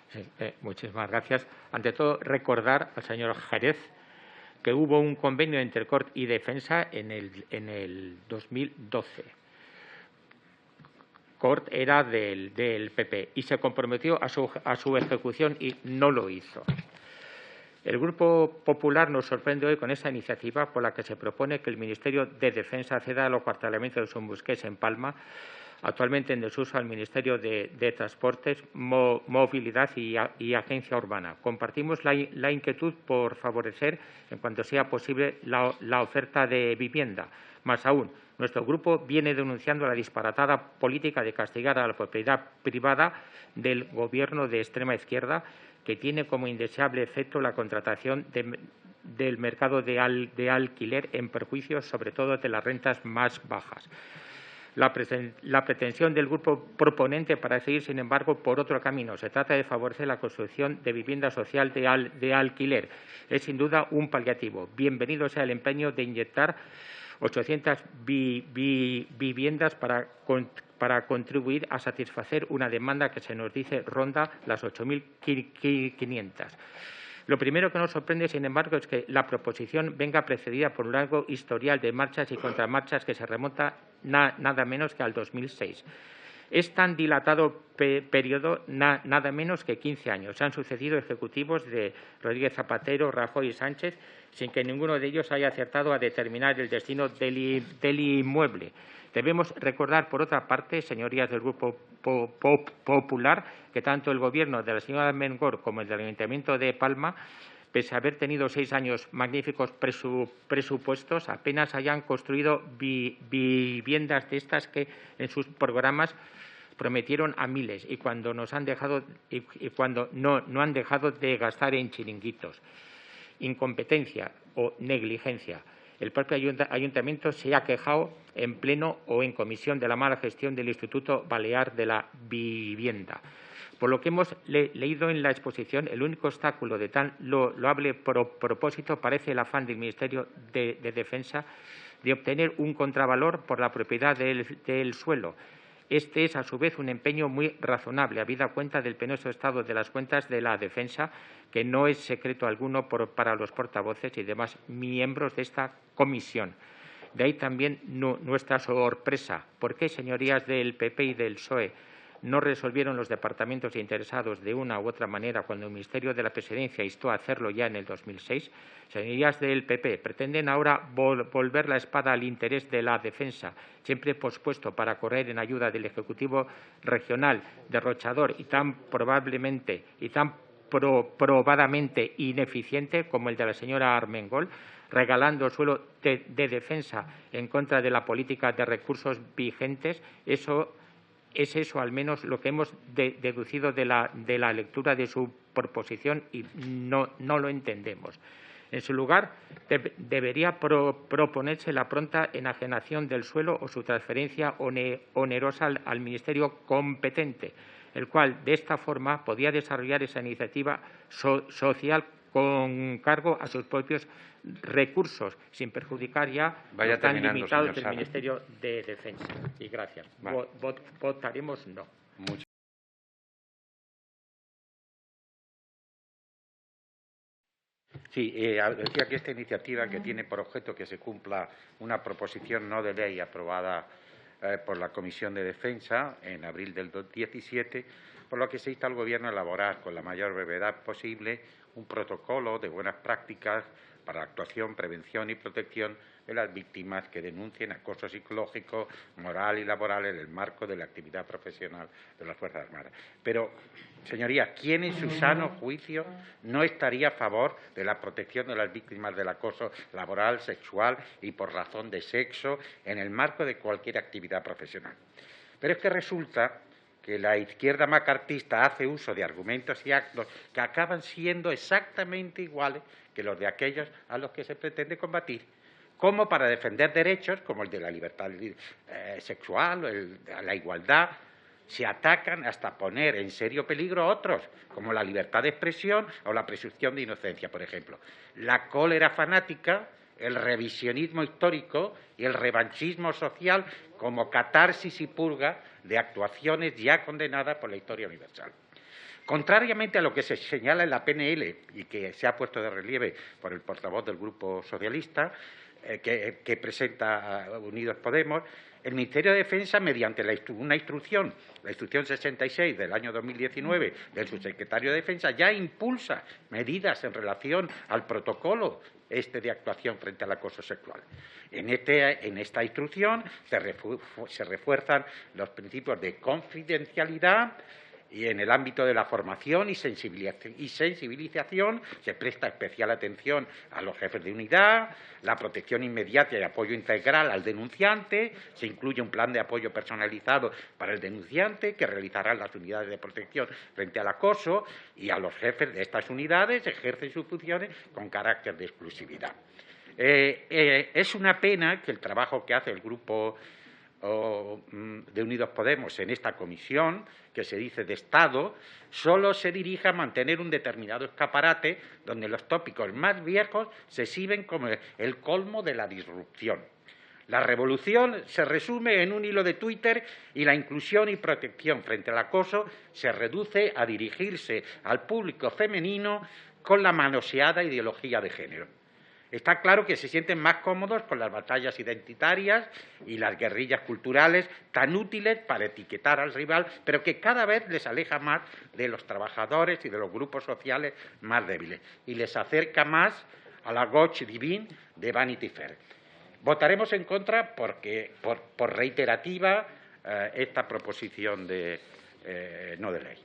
Sí, muchísimas gracias. Ante todo, recordar al señor Jerez que hubo un convenio entre CORT y Defensa en el 2012. CORT era del PP y se comprometió a su ejecución y no lo hizo. El Grupo Popular nos sorprende hoy con esta iniciativa por la que se propone que el Ministerio de Defensa ceda los cuartelamientos de Son Busquets en Palma, actualmente en desuso, al Ministerio de Transportes, Movilidad y Agencia Urbana. Compartimos la inquietud por favorecer, en cuanto sea posible, la oferta de vivienda. Más aún, nuestro grupo viene denunciando la disparatada política de castigar a la propiedad privada del Gobierno de extrema izquierda, que tiene como indeseable efecto la contratación del mercado de alquiler en perjuicio, sobre todo, de las rentas más bajas. La pretensión del grupo proponente para seguir, sin embargo, por otro camino. Se trata de favorecer la construcción de vivienda social de alquiler. Es, sin duda, un paliativo. Bienvenido sea el empeño de inyectar 800 viviendas para contribuir a satisfacer una demanda que se nos dice ronda las 8.500. Lo primero que nos sorprende, sin embargo, es que la proposición venga precedida por un largo historial de marchas y contramarchas que se remonta nada menos que al 2006. Es tan dilatado periodo nada menos que 15 años. Se han sucedido ejecutivos de Rodríguez Zapatero, Rajoy y Sánchez, sin que ninguno de ellos haya acertado a determinar el destino del inmueble. Debemos recordar, por otra parte, señorías del Grupo Popular, que tanto el Gobierno de la señora Armengol como el del Ayuntamiento de Palma, pese a haber tenido 6 años magníficos presupuestos, apenas hayan construido viviendas de estas que en sus programas prometieron a miles y cuando no han dejado de gastar en chiringuitos. Incompetencia o negligencia. El propio Ayuntamiento se ha quejado en pleno o en comisión de la mala gestión del Instituto Balear de la Vivienda. Por lo que hemos leído en la exposición, el único obstáculo de tan loable propósito parece el afán del Ministerio de Defensa de obtener un contravalor por la propiedad del suelo. Este es, a su vez, un empeño muy razonable, habida cuenta del penoso estado de las cuentas de la Defensa, que no es secreto alguno para los portavoces y demás miembros de esta comisión. De ahí también nuestra sorpresa. ¿Por qué, señorías del PP y del PSOE, no resolvieron los departamentos interesados de una u otra manera cuando el Ministerio de la Presidencia instó a hacerlo ya en el 2006? Señorías del PP, pretenden ahora volver la espada al interés de la Defensa, siempre pospuesto para correr en ayuda del Ejecutivo regional, derrochador y tan probablemente y tan probadamente ineficiente como el de la señora Armengol, regalando suelo de defensa en contra de la política de recursos vigentes. Es eso, al menos, lo que hemos deducido de la lectura de su proposición y no lo entendemos. En su lugar, debería proponerse la pronta enajenación del suelo o su transferencia onerosa al Ministerio competente, el cual, de esta forma, podía desarrollar esa iniciativa social con cargo a sus propios recursos, sin perjudicar ya los tan limitados del Ministerio de Defensa. Y gracias. Vale. Votaremos no. Sí, decía que esta iniciativa, que tiene por objeto que se cumpla una proposición no de ley aprobada por la Comisión de Defensa en abril del 2017, por lo que se insta al Gobierno a elaborar con la mayor brevedad posible un protocolo de buenas prácticas para la actuación, prevención y protección de las víctimas que denuncien acoso psicológico, moral y laboral en el marco de la actividad profesional de las Fuerzas Armadas. Pero, señorías, ¿quién en su sano juicio no estaría a favor de la protección de las víctimas del acoso laboral, sexual y por razón de sexo en el marco de cualquier actividad profesional? Pero es que resulta que la izquierda macartista hace uso de argumentos y actos que acaban siendo exactamente iguales que los de aquellos a los que se pretende combatir, como para defender derechos como el de la libertad sexual, la igualdad, se atacan hasta poner en serio peligro a otros, como la libertad de expresión o la presunción de inocencia, por ejemplo. La cólera fanática, el revisionismo histórico y el revanchismo social como catarsis y purga de actuaciones ya condenadas por la historia universal. Contrariamente a lo que se señala en la PNL y que se ha puesto de relieve por el portavoz del Grupo Socialista, que presenta Unidos Podemos, el Ministerio de Defensa, mediante una instrucción, la instrucción 66 del año 2019 del subsecretario de Defensa, ya impulsa medidas en relación al protocolo de actuación frente al acoso sexual. En esta instrucción se refuerzan los principios de confidencialidad, y en el ámbito de la formación y sensibilización se presta especial atención a los jefes de unidad, la protección inmediata y apoyo integral al denunciante, se incluye un plan de apoyo personalizado para el denunciante que realizarán las unidades de protección frente al acoso, y a los jefes de estas unidades ejercen sus funciones con carácter de exclusividad. Es una pena que el trabajo que hace el Grupo de Unidos Podemos en esta comisión, que se dice de Estado, solo se dirija a mantener un determinado escaparate donde los tópicos más viejos se exhiben como el colmo de la disrupción. La revolución se resume en un hilo de Twitter y la inclusión y protección frente al acoso se reduce a dirigirse al público femenino con la manoseada ideología de género. Está claro que se sienten más cómodos con las batallas identitarias y las guerrillas culturales tan útiles para etiquetar al rival, pero que cada vez les aleja más de los trabajadores y de los grupos sociales más débiles y les acerca más a la gauche divine de Vanity Fair. Votaremos en contra porque, por reiterativa, esta proposición no de ley.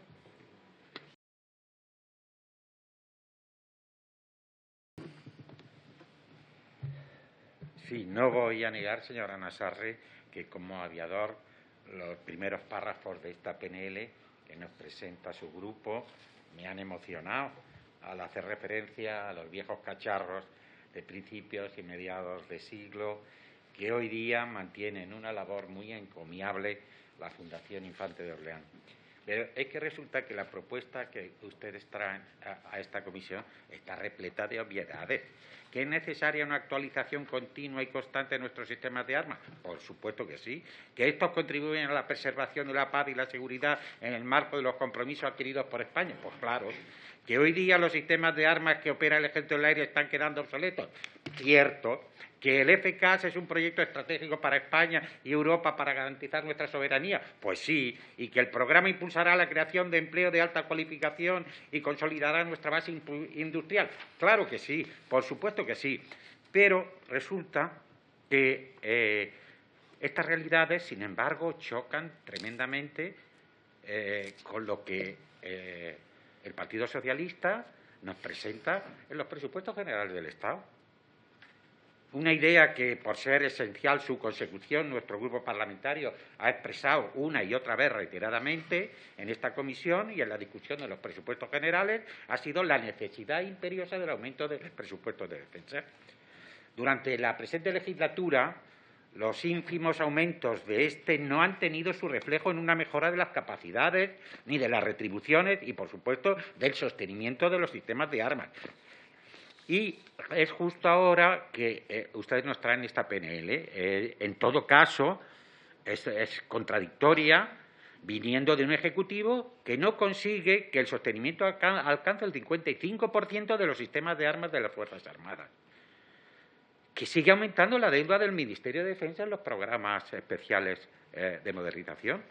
Sí, no voy a negar, señora Nassarre, que como aviador los primeros párrafos de esta PNL que nos presenta su grupo me han emocionado al hacer referencia a los viejos cacharros de principios y mediados de siglo que hoy día mantienen una labor muy encomiable la Fundación Infante de Orleans. Pero es que resulta que la propuesta que ustedes traen a esta comisión está repleta de obviedades. ¿Que es necesaria una actualización continua y constante de nuestros sistemas de armas? Por supuesto que sí. ¿Que estos contribuyen a la preservación de la paz y la seguridad en el marco de los compromisos adquiridos por España? Pues claro. ¿Que hoy día los sistemas de armas que opera el Ejército del Aire están quedando obsoletos? Cierto. ¿Que el FCAS es un proyecto estratégico para España y Europa para garantizar nuestra soberanía? Pues sí. ¿Y que el programa impulsará la creación de empleo de alta cualificación y consolidará nuestra base industrial? Claro que sí, por supuesto que sí. Pero resulta que estas realidades, sin embargo, chocan tremendamente con lo que el Partido Socialista nos presenta en los presupuestos generales del Estado. Una idea que, por ser esencial su consecución, nuestro grupo parlamentario ha expresado una y otra vez reiteradamente en esta comisión y en la discusión de los presupuestos generales, ha sido la necesidad imperiosa del aumento de los presupuestos de defensa. Durante la presente legislatura, los ínfimos aumentos de no han tenido su reflejo en una mejora de las capacidades ni de las retribuciones y, por supuesto, del sostenimiento de los sistemas de armas. Y es justo ahora que ustedes nos traen esta PNL. En todo caso, es contradictoria, viniendo de un Ejecutivo que no consigue que el sostenimiento alcance el 55% de los sistemas de armas de las Fuerzas Armadas, que sigue aumentando la deuda del Ministerio de Defensa en los programas especiales de modernización,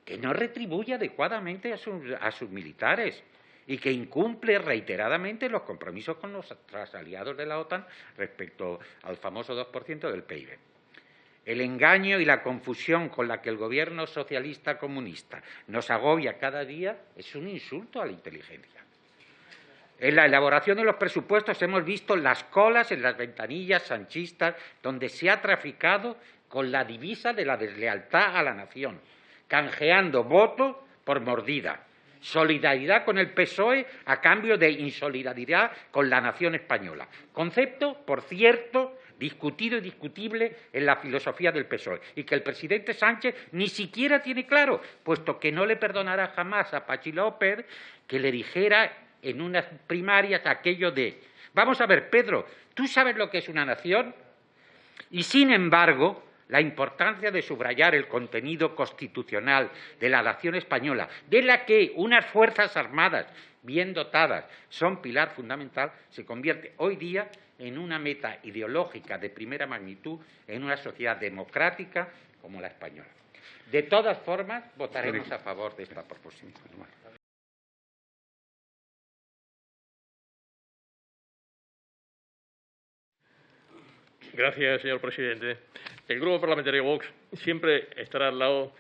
que no retribuye adecuadamente a sus militares, y que incumple reiteradamente los compromisos con nuestros aliados de la OTAN respecto al famoso 2% del PIB. El engaño y la confusión con la que el Gobierno socialista comunista nos agobia cada día es un insulto a la inteligencia. En la elaboración de los presupuestos hemos visto las colas en las ventanillas sanchistas donde se ha traficado con la divisa de la deslealtad a la nación, canjeando votos por mordida. Solidaridad con el PSOE a cambio de insolidaridad con la nación española. Concepto, por cierto, discutido y discutible en la filosofía del PSOE y que el presidente Sánchez ni siquiera tiene claro, puesto que no le perdonará jamás a Pachi López que le dijera en unas primarias aquello de «Vamos a ver, Pedro, ¿tú sabes lo que es una nación?» Y, sin embargo, la importancia de subrayar el contenido constitucional de la nación española, de la que unas Fuerzas Armadas bien dotadas son pilar fundamental, se convierte hoy día en una meta ideológica de primera magnitud en una sociedad democrática como la española. De todas formas, votaremos a favor de esta proposición. Gracias, señor presidente. El Grupo Parlamentario Vox siempre estará al lado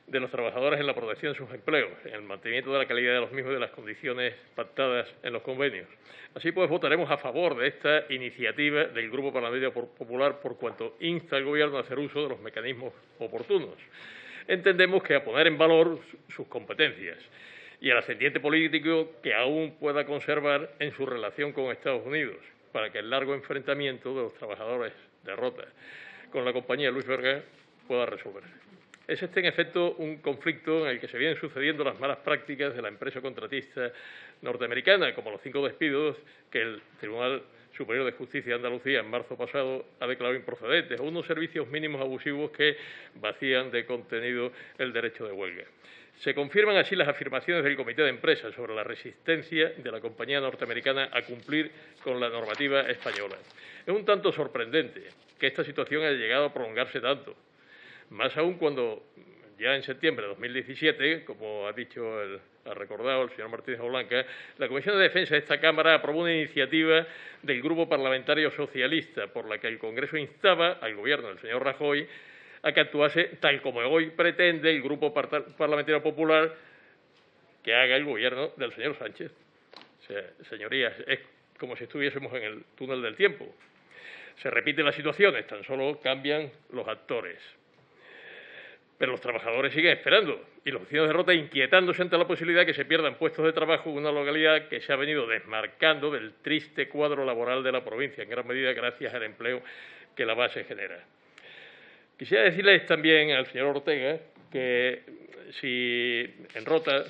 de los trabajadores en la protección de sus empleos, en el mantenimiento de la calidad de los mismos y de las condiciones pactadas en los convenios. Así pues, votaremos a favor de esta iniciativa del Grupo Parlamentario Popular por cuanto insta al Gobierno a hacer uso de los mecanismos oportunos. Entendemos que a poner en valor sus competencias y al ascendiente político que aún pueda conservar en su relación con Estados Unidos, para que el largo enfrentamiento de los trabajadores de Rota con la compañía Luis Berger pueda resolverse. Es este, en efecto, un conflicto en el que se vienen sucediendo las malas prácticas de la empresa contratista norteamericana, como los 5 despidos que el Tribunal Superior de Justicia de Andalucía en marzo pasado ha declarado improcedentes, o unos servicios mínimos abusivos que vacían de contenido el derecho de huelga. Se confirman así las afirmaciones del Comité de Empresas sobre la resistencia de la compañía norteamericana a cumplir con la normativa española. Es un tanto sorprendente que esta situación haya llegado a prolongarse tanto, más aún cuando ya en septiembre de 2017, como ha recordado el señor Martínez Blanca, la Comisión de Defensa de esta Cámara aprobó una iniciativa del Grupo Parlamentario Socialista por la que el Congreso instaba al Gobierno del señor Rajoy a que actuase tal como hoy pretende el Grupo Parlamentario Popular que haga el Gobierno del señor Sánchez. O sea, señorías, es como si estuviésemos en el túnel del tiempo. Se repiten las situaciones, tan solo cambian los actores. Pero los trabajadores siguen esperando y los vecinos de Rota inquietándose ante la posibilidad de que se pierdan puestos de trabajo en una localidad que se ha venido desmarcando del triste cuadro laboral de la provincia, en gran medida gracias al empleo que la base genera. Quisiera decirles también al señor Ortega que si en Rota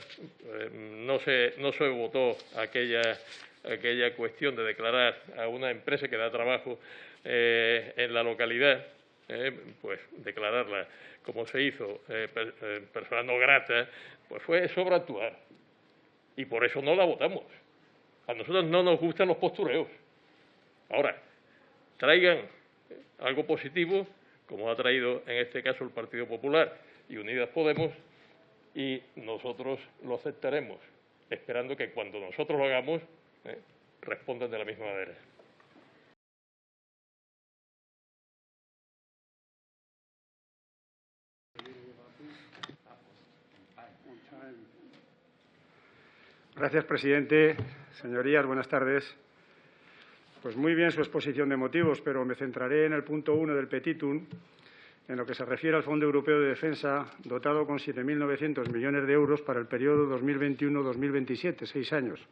no se votó aquella cuestión de declarar a una empresa que da trabajo en la localidad, pues declararla como se hizo, persona no grata, pues fue sobreactuar. Y por eso no la votamos. A nosotros no nos gustan los postureos. Ahora, traigan algo positivo, como ha traído en este caso el Partido Popular y Unidas Podemos, y nosotros lo aceptaremos, esperando que cuando nosotros lo hagamos, respondan de la misma manera. Gracias, presidente. Señorías, buenas tardes. Pues muy bien su exposición de motivos, pero me centraré en el punto 1 del petitum, en lo que se refiere al Fondo Europeo de Defensa, dotado con 7.900 millones de euros para el periodo 2021-2027, 6 años,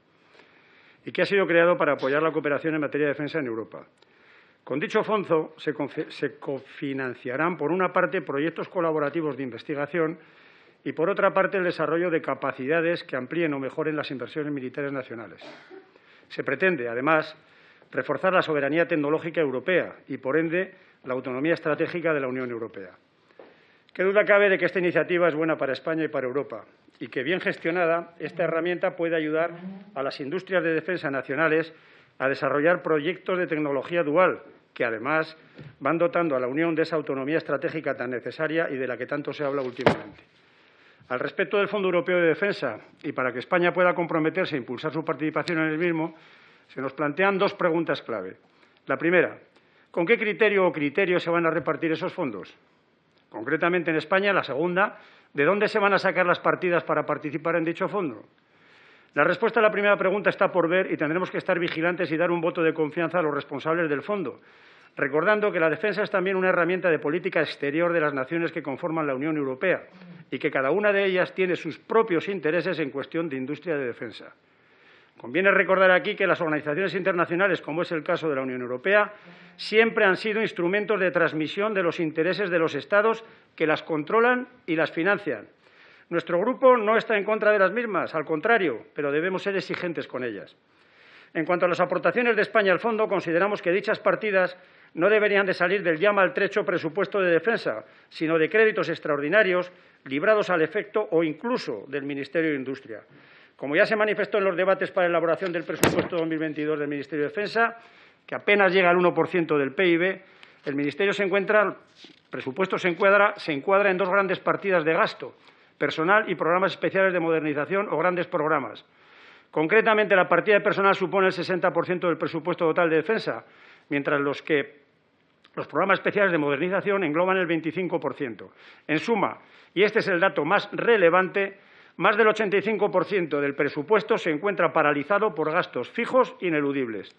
y que ha sido creado para apoyar la cooperación en materia de defensa en Europa. Con dicho fondo se cofinanciarán, por una parte, proyectos colaborativos de investigación y, por otra parte, el desarrollo de capacidades que amplíen o mejoren las inversiones militares nacionales. Se pretende, además, reforzar la soberanía tecnológica europea y, por ende, la autonomía estratégica de la Unión Europea. Qué duda cabe de que esta iniciativa es buena para España y para Europa y que, bien gestionada, esta herramienta puede ayudar a las industrias de defensa nacionales a desarrollar proyectos de tecnología dual que, además, van dotando a la Unión de esa autonomía estratégica tan necesaria y de la que tanto se habla últimamente. Al respecto del Fondo Europeo de Defensa, y para que España pueda comprometerse a impulsar su participación en el mismo, se nos plantean 2 preguntas clave. La primera, ¿con qué criterio o criterios se van a repartir esos fondos? Concretamente, en España, la segunda, ¿de dónde se van a sacar las partidas para participar en dicho fondo? La respuesta a la primera pregunta está por ver y tendremos que estar vigilantes y dar un voto de confianza a los responsables del fondo, recordando que la defensa es también una herramienta de política exterior de las naciones que conforman la Unión Europea y que cada una de ellas tiene sus propios intereses en cuestión de industria de defensa. Conviene recordar aquí que las organizaciones internacionales, como es el caso de la Unión Europea, siempre han sido instrumentos de transmisión de los intereses de los Estados que las controlan y las financian. Nuestro grupo no está en contra de las mismas, al contrario, pero debemos ser exigentes con ellas. En cuanto a las aportaciones de España al fondo, consideramos que dichas partidas no deberían de salir del ya maltrecho presupuesto de defensa, sino de créditos extraordinarios librados al efecto o incluso del Ministerio de Industria. Como ya se manifestó en los debates para la elaboración del presupuesto 2022 del Ministerio de Defensa, que apenas llega al 1% del PIB, el presupuesto se encuadra en dos grandes partidas de gasto, personal y programas especiales de modernización o grandes programas. Concretamente, la partida de personal supone el 60% del presupuesto total de defensa, mientras los programas especiales de modernización engloban el 25%. En suma, y este es el dato más relevante, más del 85% del presupuesto se encuentra paralizado por gastos fijos ineludibles.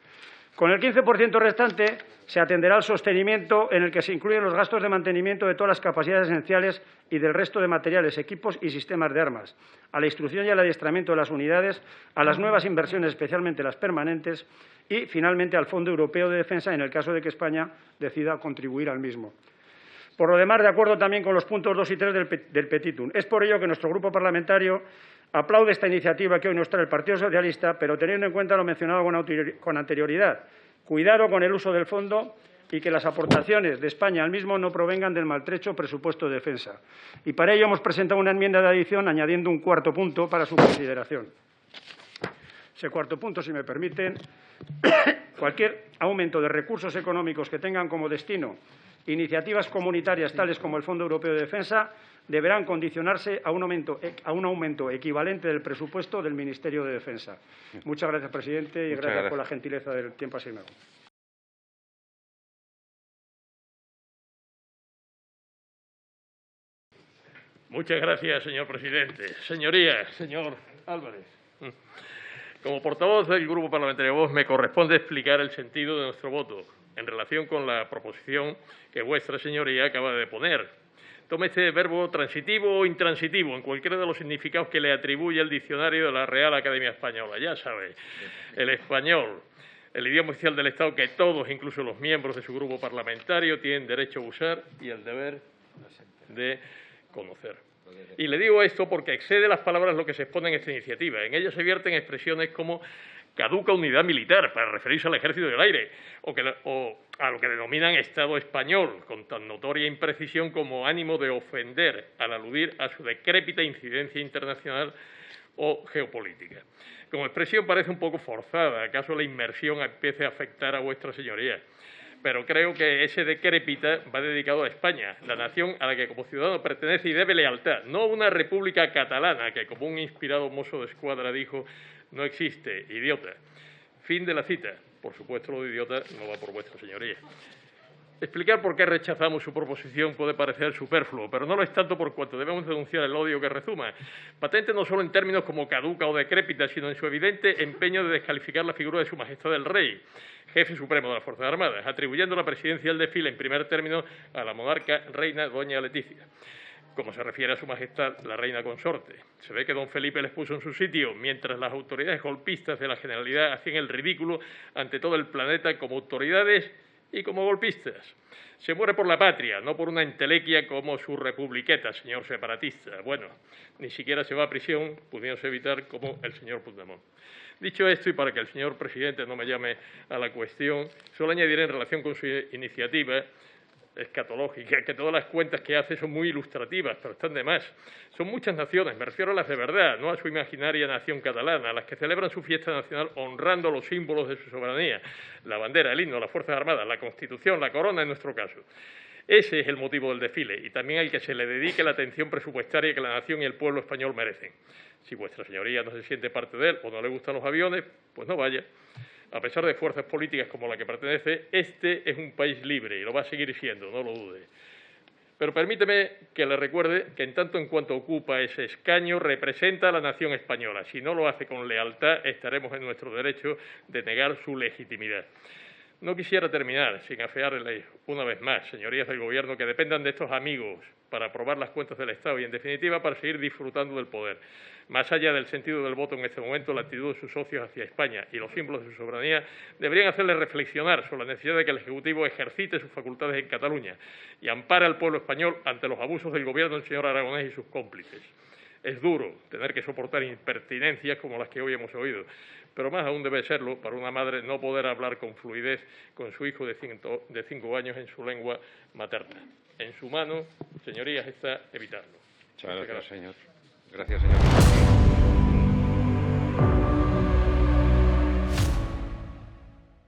Con el 15% restante se atenderá al sostenimiento, en el que se incluyen los gastos de mantenimiento de todas las capacidades esenciales y del resto de materiales, equipos y sistemas de armas, a la instrucción y al adiestramiento de las unidades, a las nuevas inversiones, especialmente las permanentes, y, finalmente, al Fondo Europeo de Defensa, en el caso de que España decida contribuir al mismo. Por lo demás, de acuerdo también con los puntos 2 y 3 del petitum. Es por ello que nuestro grupo parlamentario aplaude esta iniciativa que hoy nos trae el Partido Socialista, pero teniendo en cuenta lo mencionado con anterioridad. Cuidado con el uso del fondo y que las aportaciones de España al mismo no provengan del maltrecho presupuesto de defensa. Y para ello hemos presentado una enmienda de adición añadiendo un cuarto punto para su consideración. Ese cuarto punto, si me permiten, cualquier aumento de recursos económicos que tengan como destino iniciativas comunitarias tales como el Fondo Europeo de Defensa deberán condicionarse a un aumento equivalente del presupuesto del Ministerio de Defensa. Muchas gracias, presidente, y gracias por la gentileza del tiempo asignado. Muchas gracias, señor presidente. Señorías, señor Álvarez, como portavoz del Grupo Parlamentario Vox me corresponde explicar el sentido de nuestro voto en relación con la proposición que vuestra señoría acaba de poner. Tome este verbo transitivo o intransitivo, en cualquiera de los significados que le atribuye el diccionario de la Real Academia Española. Ya sabe, el español, el idioma oficial del Estado que todos, incluso los miembros de su grupo parlamentario, tienen derecho a usar y el deber de conocer. Y le digo esto porque excede las palabras lo que se expone en esta iniciativa. En ella se vierten expresiones como caduca unidad militar, para referirse al Ejército del Aire, o a lo que denominan Estado español, con tan notoria imprecisión como ánimo de ofender al aludir a su decrépita incidencia internacional o geopolítica. Como expresión parece un poco forzada, ¿acaso la inmersión empiece a afectar a vuestra señoría? Pero creo que ese decrépita va dedicado a España, la nación a la que como ciudadano pertenece y debe lealtad, no una república catalana que, como un inspirado mozo de escuadra dijo, no existe, idiota. Fin de la cita. Por supuesto, lo de idiota no va por vuestra señoría. Explicar por qué rechazamos su proposición puede parecer superfluo, pero no lo es tanto por cuanto debemos denunciar el odio que rezuma. Patente no solo en términos como caduca o decrépita, sino en su evidente empeño de descalificar la figura de Su Majestad el Rey, jefe supremo de las Fuerzas Armadas, atribuyendo la presidencia del desfile en primer término a la monarca reina doña Leticia, como se refiere a Su Majestad la reina consorte. Se ve que don Felipe les puso en su sitio, mientras las autoridades golpistas de la Generalidad hacían el ridículo ante todo el planeta como autoridades y como golpistas. Se muere por la patria, no por una entelequia como su republiqueta, señor separatista. Bueno, ni siquiera se va a prisión, pudiéndose evitar como el señor Puigdemont. Dicho esto, y para que el señor presidente no me llame a la cuestión, solo añadiré en relación con su iniciativa escatológica, que todas las cuentas que hace son muy ilustrativas, pero están de más. Son muchas naciones, me refiero a las de verdad, no a su imaginaria nación catalana, a las que celebran su fiesta nacional honrando los símbolos de su soberanía, la bandera, el himno, las Fuerzas Armadas, la Constitución, la corona en nuestro caso. Ese es el motivo del desfile y también al que se le dedique la atención presupuestaria que la nación y el pueblo español merecen. Si vuestra señoría no se siente parte de él o no le gustan los aviones, pues no vaya. A pesar de fuerzas políticas como la que pertenece, este es un país libre y lo va a seguir siendo, no lo dude. Pero permíteme que le recuerde que en tanto en cuanto ocupa ese escaño representa a la nación española. Si no lo hace con lealtad, estaremos en nuestro derecho de negar su legitimidad. No quisiera terminar sin afearles una vez más, señorías del Gobierno, que dependan de estos amigos para aprobar las cuentas del Estado y, en definitiva, para seguir disfrutando del poder. Más allá del sentido del voto en este momento, la actitud de sus socios hacia España y los símbolos de su soberanía deberían hacerles reflexionar sobre la necesidad de que el Ejecutivo ejercite sus facultades en Cataluña y ampare al pueblo español ante los abusos del Gobierno del señor Aragonés y sus cómplices. Es duro tener que soportar impertinencias como las que hoy hemos oído, pero más aún debe serlo para una madre no poder hablar con fluidez con su hijo de 5 años en su lengua materna. En su mano, señorías, está evitarlo. Muchas gracias, señor. Gracias, señor.